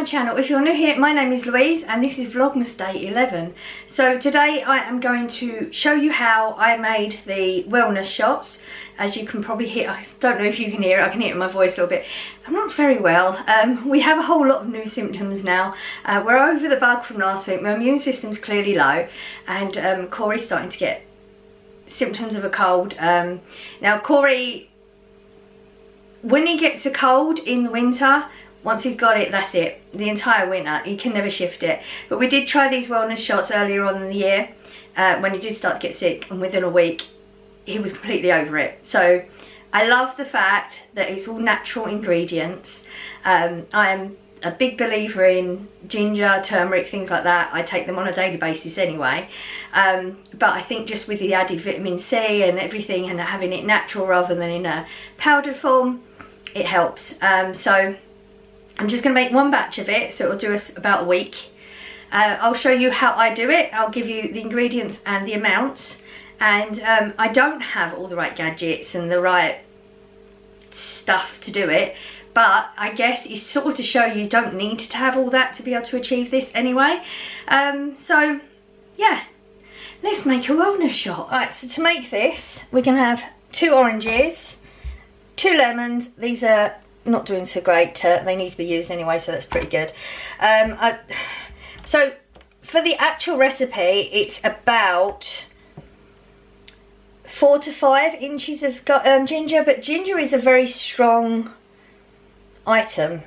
my channel. If you're new here, my name is Louise and this is Vlogmas Day 11. So today I am going to show you how I made the wellness shots. As you can probably hear, I don't know if you can hear it, I can hear it in my voice a little bit. I'm not very well. We have a whole lot of new symptoms now. We're over the bug from last week. My immune system's clearly low and Corey's starting to get symptoms of a cold. Now Corey, when he gets a cold in the winter, once he's got it, that's it. The entire winter, he can never shift it. But we did try these wellness shots earlier on in the year when he did start to get sick, and within a week he was completely over it. So I love the fact that it's all natural ingredients. I am a big believer in ginger, turmeric, things like that. I take them on a daily basis anyway. But I think just with the added vitamin C and everything and having it natural rather than in a powdered form, it helps. So I'm just going to make one batch of it, so it'll do us about a week. I'll show you how I do it. I'll give you the ingredients and the amounts. And I don't have all the right gadgets and the right stuff to do it. But I guess it's sort of to show you don't need to have all that to be able to achieve this anyway. So yeah, let's make a wellness shot. Alright, so to make this, we're going to have 2 oranges, 2 lemons. These are not doing so great. They need to be used anyway, so that's pretty good. So for the actual recipe, it's about 4 to 5 inches of ginger, but ginger is a very strong item.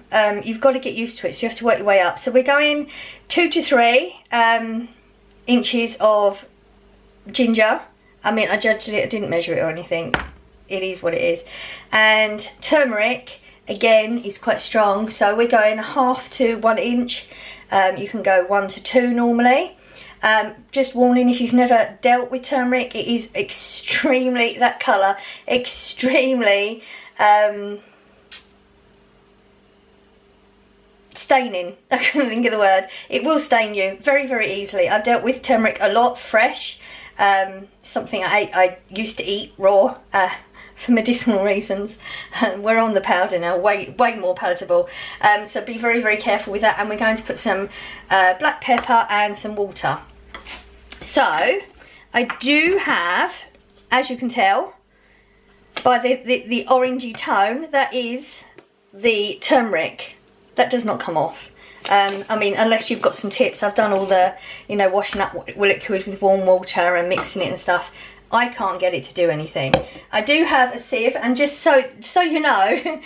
You've got to get used to it, so you have to work your way up. So we're going 2 to 3 inches of ginger. I mean, I judged it, I didn't measure it or anything. It is what it is. And turmeric, again, is quite strong, so we're going 1/2 to 1 inch. You can go 1 to 2 normally. Just warning, if you've never dealt with turmeric, it is extremely, that colour, extremely staining. I couldn't think of the word. It will stain you very, very easily. I've dealt with turmeric a lot fresh. Something I used to eat raw for medicinal reasons. We're on the powder now, way more palatable. So be very, very careful with that. And we're going to put some black pepper and some water. So I do have, as you can tell by the orangey tone, that is the turmeric. That does not come off. I mean, unless you've got some tips. I've done all the, you know, washing up liquid with warm water and mixing it and stuff. I can't get it to do anything. I do have a sieve, and just so you know,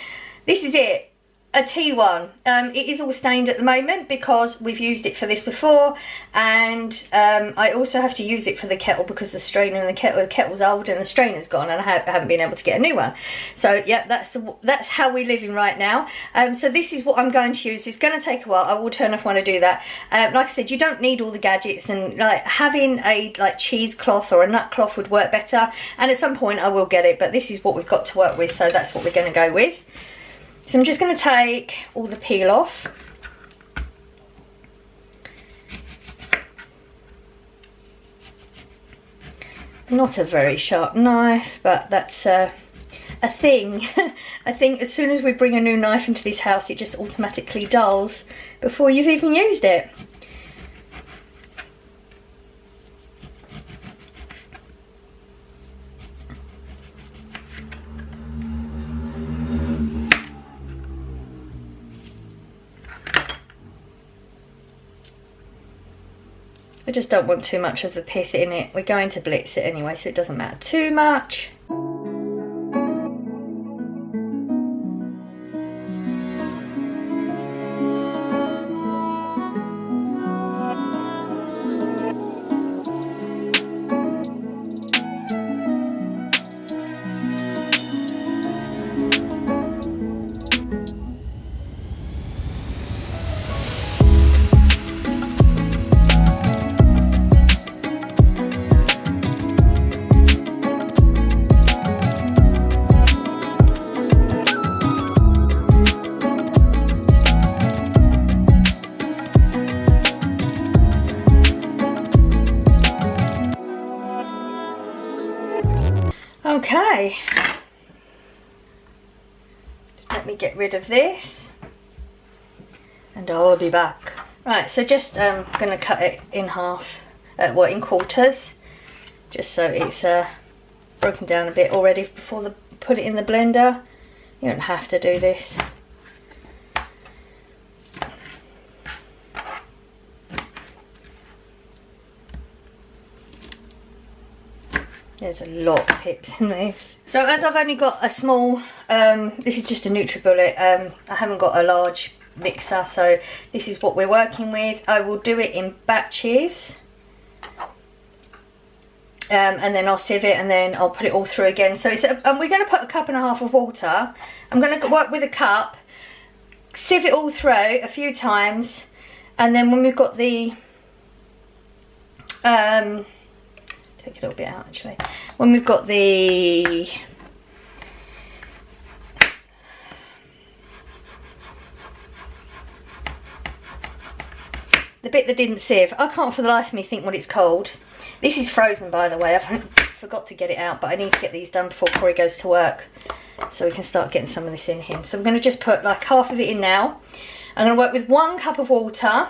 this is it. A T1. It is all stained at the moment because we've used it for this before, and I also have to use it for the kettle because the strainer in the kettle's old and the strainer's gone, and I haven't been able to get a new one. So yeah, that's how we're living right now. So this is what I'm going to use. It's going to take a while. I will turn off when I do that. Like I said, you don't need all the gadgets, and like having a cheesecloth or a nut cloth would work better. And at some point I will get it, but this is what we've got to work with, so that's what we're going to go with. So I'm just going to take all the peel off. Not a very sharp knife, but that's a thing. I think as soon as we bring a new knife into this house, it just automatically dulls before you've even used it. I just don't want too much of the pith in it. We're going to blitz it anyway, so it doesn't matter too much. Okay, let me get rid of this. and I'll be back. Right, so just gonna cut it in half, well, in quarters, just so it's broken down a bit already before put it in the blender. You don't have to do this. There's a lot of pips in this. So as I've only got a small, this is just a NutriBullet, I haven't got a large mixer, so this is what we're working with. I will do it in batches. And then I'll sieve it and then I'll put it all through again. So it's we're going to put a cup and a half of water. I'm going to work with a cup, sieve it all through a few times, and then when we've got the take a little bit out actually. When we've got the bit that didn't sieve, I can't for the life of me think what it's called. This is frozen, by the way. I forgot to get it out, but I need to get these done before Corey goes to work so we can start getting some of this in him. So I'm going to just put like half of it in now. I'm going to work with 1 cup of water.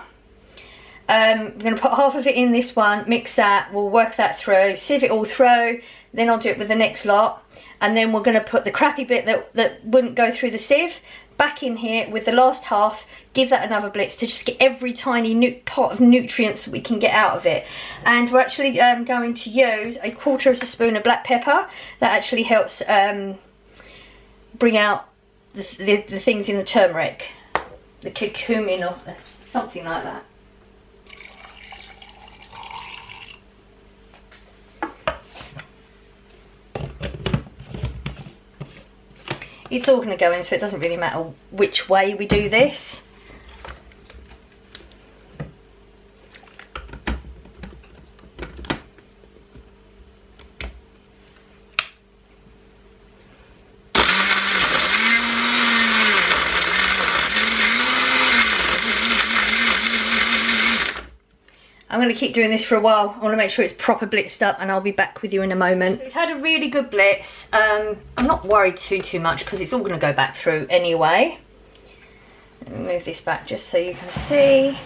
I'm going to put half of it in this one, mix that, we'll work that through, sieve it all through, then I'll do it with the next lot. And then we're going to put the crappy bit that wouldn't go through the sieve back in here with the last half, give that another blitz to just get every tiny pot of nutrients we can get out of it. And we're actually going to use 1/4 teaspoon of black pepper. That actually helps bring out the things in the turmeric, the curcumin or something like that. It's all going to go in, so it doesn't really matter which way we do this. I'm going to keep doing this for a while. I want to make sure it's proper blitzed up, and I'll be back with you in a moment. It's had a really good blitz. I'm not worried too much because it's all going to go back through anyway. Let me move this back just so you can see.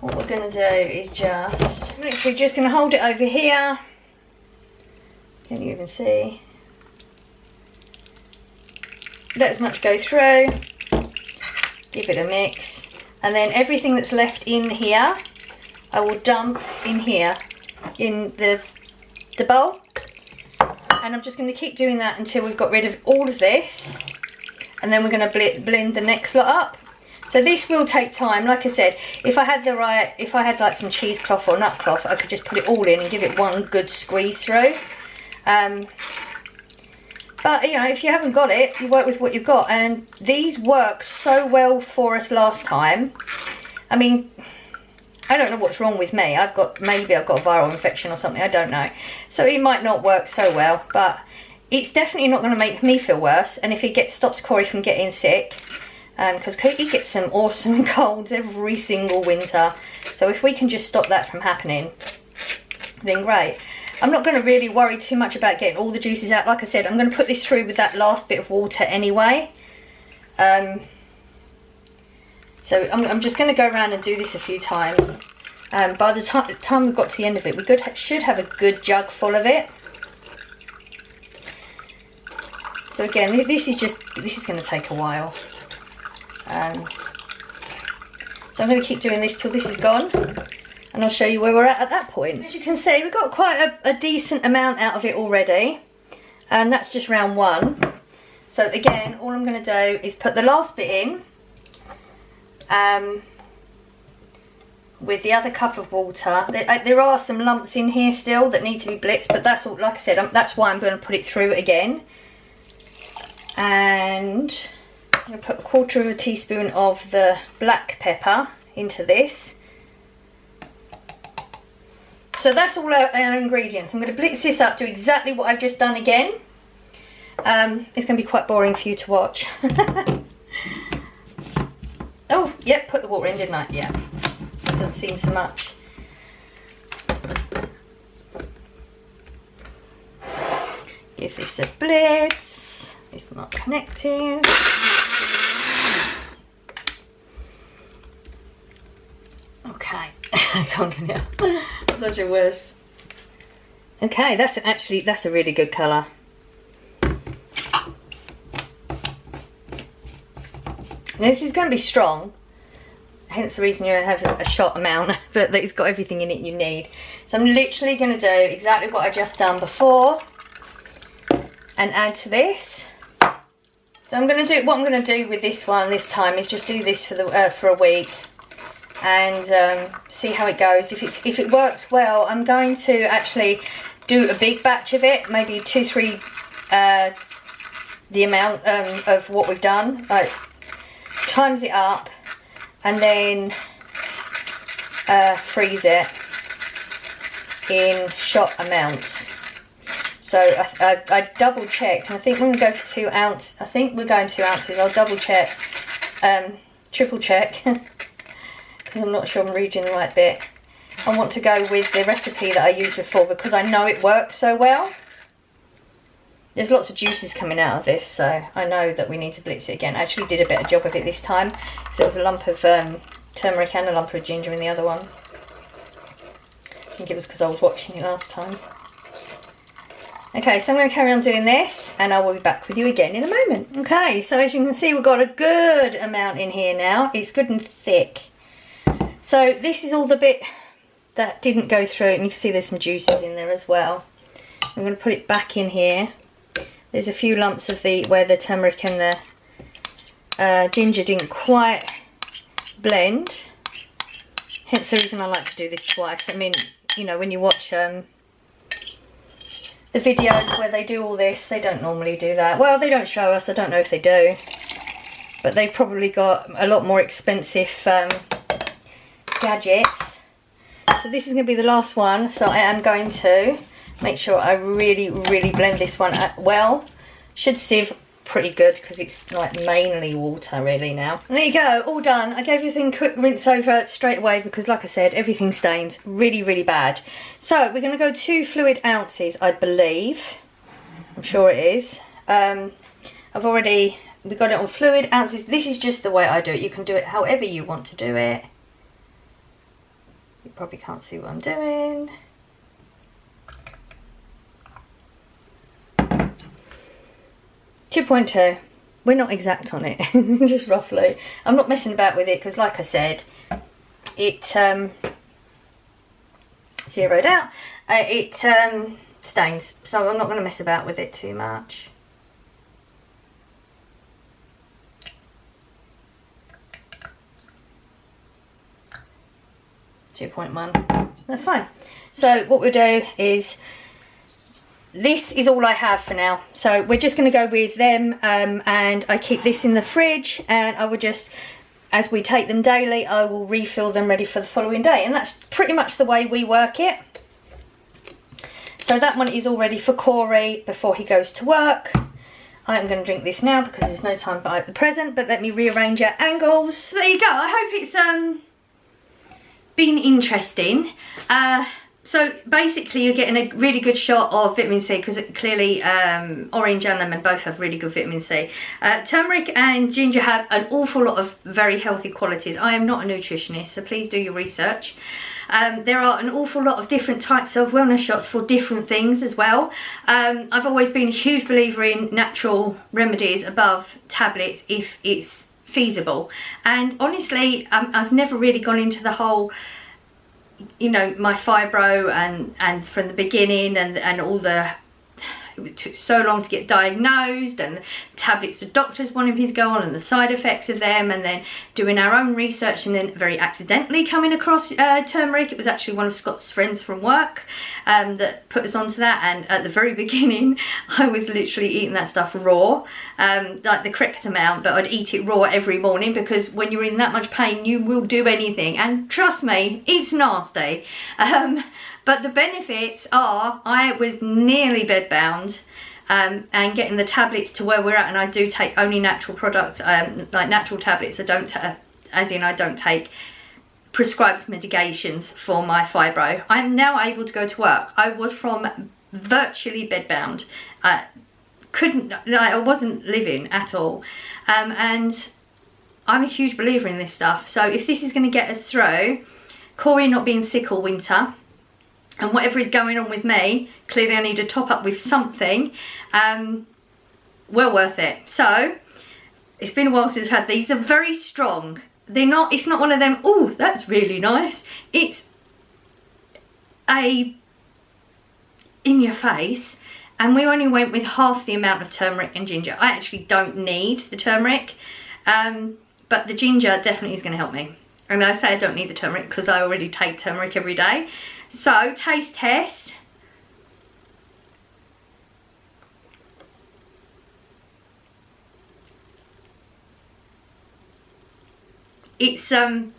What we're going to do is just, I'm literally just going to hold it over here. Can you even see? Let as much go through. Give it a mix, and then everything that's left in here I will dump in here in the bowl, and I'm just going to keep doing that until we've got rid of all of this, and then we're going to blend the next lot up. So this will take time. Like I said, if I had like some cheesecloth or nut cloth, I could just put it all in and give it one good squeeze through. But, you know, if you haven't got it, you work with what you've got. And these worked so well for us last time. I mean, I don't know what's wrong with me. Maybe I've got a viral infection or something. I don't know. So it might not work so well. But it's definitely not going to make me feel worse. And if it stops Corey from getting sick, because he gets some awesome colds every single winter. So if we can just stop that from happening, then great. I'm not going to really worry too much about getting all the juices out. Like I said, I'm going to put this through with that last bit of water anyway. So I'm just going to go around and do this a few times. By the time we've got to the end of it, we should have a good jug full of it. So again, this is going to take a while. So I'm going to keep doing this till this is gone. And I'll show you where we're at that point. As you can see, we've got quite a decent amount out of it already. And that's just round 1. So again, all I'm going to do is put the last bit in. With the other cup of water. There are some lumps in here still that need to be blitzed. But that's all, like I said, that's why I'm going to put it through again. And I'm going to put 1/4 teaspoon of the black pepper into this. So that's all our ingredients. I'm going to blitz this up, do exactly what I've just done again. It's going to be quite boring for you to watch. Oh, yep, put the water in, didn't I? Yeah, doesn't seem so much. Give this a blitz. It's not connecting. Okay, I can't get it out. Such a worse. Okay, that's a really good colour. This is going to be strong, hence the reason you have a shot amount, but that it's got everything in it you need. So I'm literally going to do exactly what I just done before and add to this. So I'm going to do what I'm going to do with this one this time is just do this for a week and see how it goes. If it works well, I'm going to actually do a big batch of it, maybe 2-3 the amount of what we've done, like times it up and then freeze it in shot amounts. So I double checked, and I think we're going to go for 2 ounces. I think we're going 2 ounces. I'll double check, triple check, because I'm not sure I'm reading the right bit. I want to go with the recipe that I used before because I know it works so well. There's lots of juices coming out of this, so I know that we need to blitz it again. I actually did a better job of it this time because it was a lump of turmeric and a lump of ginger in the other one. I think it was because I was watching it last time. Okay, so I'm going to carry on doing this and I will be back with you again in a moment. Okay, so as you can see, we've got a good amount in here now. It's good and thick. So this is all the bit that didn't go through, and you can see there's some juices in there as well. I'm going to put it back in here. There's a few lumps of where the turmeric and the ginger didn't quite blend. Hence the reason I like to do this twice. I mean, you know, when you watch the videos where they do all this, they don't normally do that. Well, they don't show us, I don't know if they do. But they've probably got a lot more expensive gadgets. So this is going to be the last one, so I am going to make sure I really blend this one well. Should sieve pretty good because it's like mainly water really now. And there you go, all done. I gave everything a quick rinse over straight away because like I said, everything stains really bad. So we're going to go 2 fluid ounces, I believe. I'm sure it is. We got it on fluid ounces. This is just the way I do it. You can do it however you want to do it. You probably can't see what I'm doing. 2.2. We're not exact on it, just roughly. I'm not messing about with it because, like I said, it zeroed out. It stains, so I'm not going to mess about with it too much. .1. That's fine. So what we'll do is, this is all I have for now. So we're just going to go with them, and I keep this in the fridge, and I will just, as we take them daily, I will refill them ready for the following day. And that's pretty much the way we work it. So that one is all ready for Corey before he goes to work. I'm going to drink this now because there's no time at the present, but let me rearrange our angles. So there you go. I hope it's been interesting. So basically you're getting a really good shot of vitamin C because clearly orange and lemon both have really good vitamin C. Turmeric and ginger have an awful lot of very healthy qualities. I am not a nutritionist, so please do your research. There are an awful lot of different types of wellness shots for different things as well. I've always been a huge believer in natural remedies above tablets if it's feasible, and honestly I've never really gone into the whole, you know, my fibro and from the beginning and all the, it took so long to get diagnosed, and the tablets the doctors wanted me to go on and the side effects of them, and then doing our own research, and then very accidentally coming across turmeric. It was actually one of Scott's friends from work that put us onto that, and at the very beginning I was literally eating that stuff raw, like the correct amount, but I'd eat it raw every morning because when you're in that much pain you will do anything, and trust me, it's nasty. But the benefits are, I was nearly bedbound, and getting the tablets to where we're at, and I do take only natural products, like natural tablets. I don't, as in I don't take prescribed medications for my fibro. I'm now able to go to work. I was from virtually bedbound, couldn't, like, I wasn't living at all. And I'm a huge believer in this stuff. So if this is going to get us through, Corey not being sick all winter, and whatever is going on with me, clearly I need to top up with something, well worth it. So it's been a while since I've had these. They're very strong. They're not, it's not one of them, oh, that's really nice. It's a in your face. And we only went with half the amount of turmeric and ginger. I actually don't need the turmeric, but the ginger definitely is going to help me. And I say I don't need the turmeric because I already take turmeric every day. So, taste test. It's an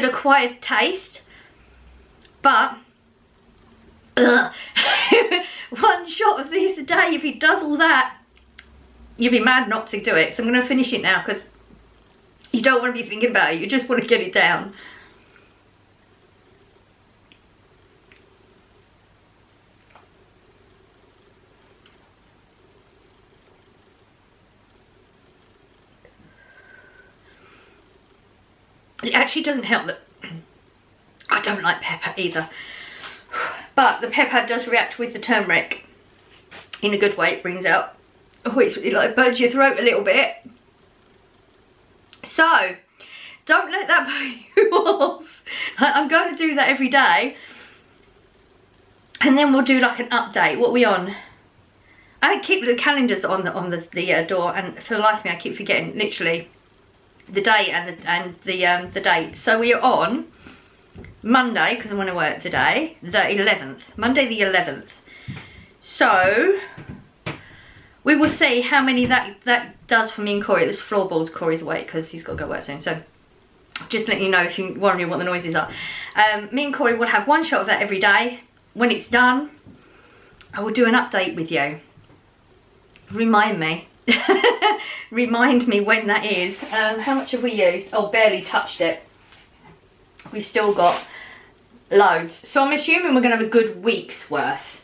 acquired taste, but one shot of this a day, if it does all that, you'd be mad not to do it. So I'm going to finish it now because you don't want to be thinking about it, you just want to get it down. It actually doesn't help that I don't like pepper either, but the pepper does react with the turmeric in a good way. It brings out, oh, it's really like burns your throat a little bit. So don't let that put you off. I'm going to do that every day, and then we'll do like an update. What are we on? I keep the calendars on the door, and for the life of me I keep forgetting literally the day and the date. So we are on Monday, because I want to work today, the 11th. Monday the 11th. So we will see how many that does for me and Corey. This floorboards, Corey's away because he's got to go work soon. So just letting you know if you're wondering what the noises are. Me and Corey will have one shot of that every day. When it's done, I will do an update with you. Remind me. Remind me when that is. How much have we used? Oh, barely touched it. We've still got loads. So I'm assuming we're going to have a good week's worth.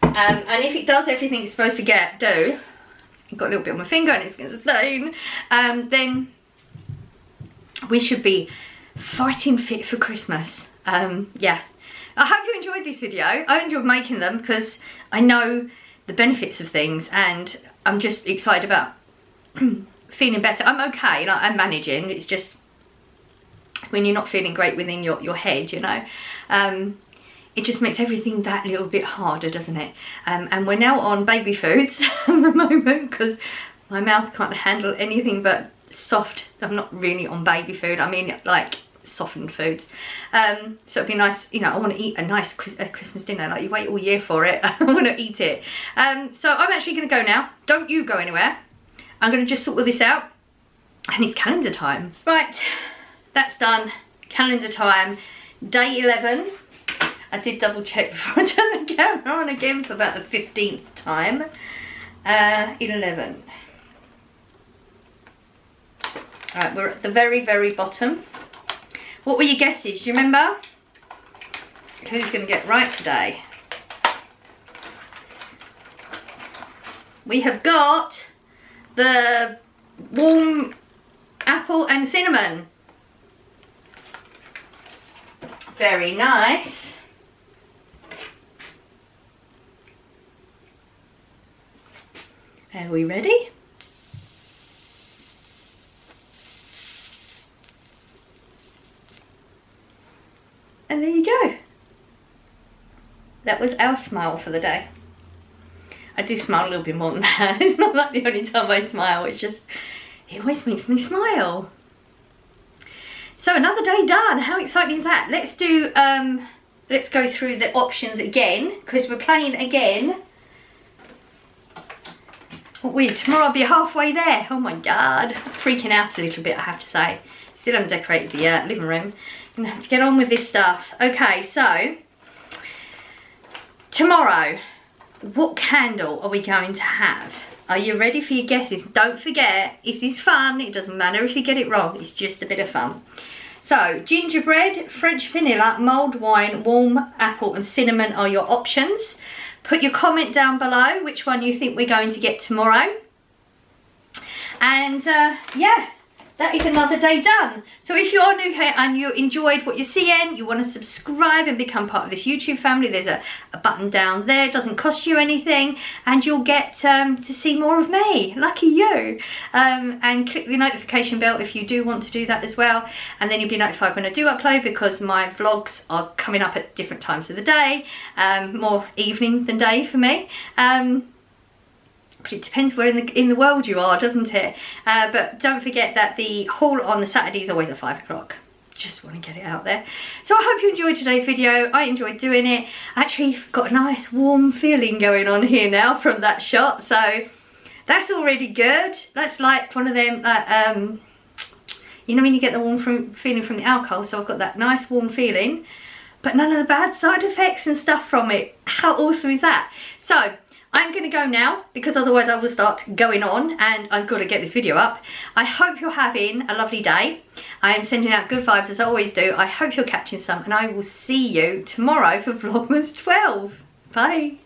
And if it does everything it's supposed to do, I've got a little bit on my finger and it's going to stain, then we should be fighting fit for Christmas. Yeah. I hope you enjoyed this video. I enjoyed making them because I know the benefits of things, and I'm just excited about feeling better. I'm okay, like, I'm managing. It's just when you're not feeling great within your head, you know, it just makes everything that little bit harder, doesn't it? And we're now on baby foods at the moment because my mouth can't handle anything but soft. I'm not really on baby food, I mean like softened foods. So it'd be nice, you know, I want to eat a nice Christmas dinner. Like, you wait all year for it. I want to eat it. So I'm actually going to go now. Don't you go anywhere. I'm going to just sort all this out, and it's calendar time. Right, that's done. Calendar time, day 11. I did double check before I turned the camera on again for about the 15th time. 11. Alright, we're at the very, very bottom. What were your guesses? Do you remember? Who's going to get right today? We have got the warm apple and cinnamon. Very nice. Are we ready? And there you go. That was our smile for the day. I do smile a little bit more than that. It's not like the only time I smile. It's just, it always makes me smile. So another day done. How exciting is that? Let's do, let's go through the options again, because we're playing again. What weird, tomorrow I'll be halfway there. Oh my God. I'm freaking out a little bit, I have to say. Still haven't decorated the living room. I'm gonna have to get on with this stuff. Okay, so tomorrow, what candle are we going to have? Are you ready for your guesses? Don't forget, this is fun. It doesn't matter if you get it wrong. It's just a bit of fun. So, gingerbread, French vanilla, mulled wine, warm apple and cinnamon are your options. Put your comment down below which one you think we're going to get tomorrow. And yeah, that is another day done. So if you're new here and you enjoyed what you're seeing, you want to subscribe and become part of this YouTube family, there's a button down there. It doesn't cost you anything, and you'll get to see more of me. Lucky you. And click the notification bell if you do want to do that as well, and then you'll be notified when I do upload, because my vlogs are coming up at different times of the day, more evening than day for me. But it depends where in the world you are, doesn't it? But don't forget that the haul on the Saturday is always at 5 o'clock. Just want to get it out there. So I hope you enjoyed today's video. I enjoyed doing it. Actually got a nice warm feeling going on here now from that shot, so that's already good. That's like one of them, you know when you get the warm feeling from the alcohol. So I've got that nice warm feeling, but none of the bad side effects and stuff from it. How awesome is that? So I'm going to go now, because otherwise I will start going on, and I've got to get this video up. I hope you're having a lovely day. I am sending out good vibes as I always do. I hope you're catching some, and I will see you tomorrow for Vlogmas 12. Bye.